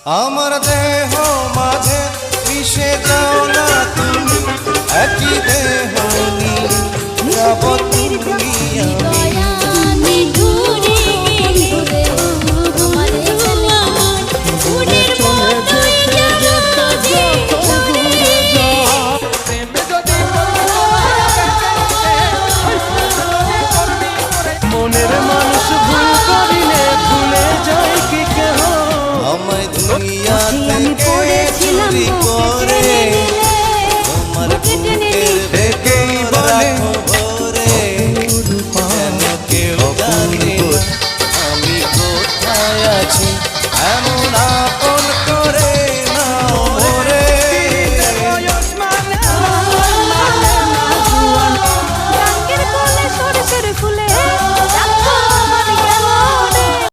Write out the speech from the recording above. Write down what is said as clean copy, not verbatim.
আমার দেহ মাঝে মিশে যাও না তুমি, একই দেহ নিয়ে যাব তুমি আমি। দূরে গেলে তোমার আমার উড়ের মতোই যাবো যে দূরে যাও। মনের মানুষ ভুল করিলে ভুলে যায় কি কেহ, আমায় দুনিয়া থেকে চুরি করে তোমার বুকের ভেতর রাখো ভরে। যেন কেউ জানে না আমি কোথায় আছি, এমন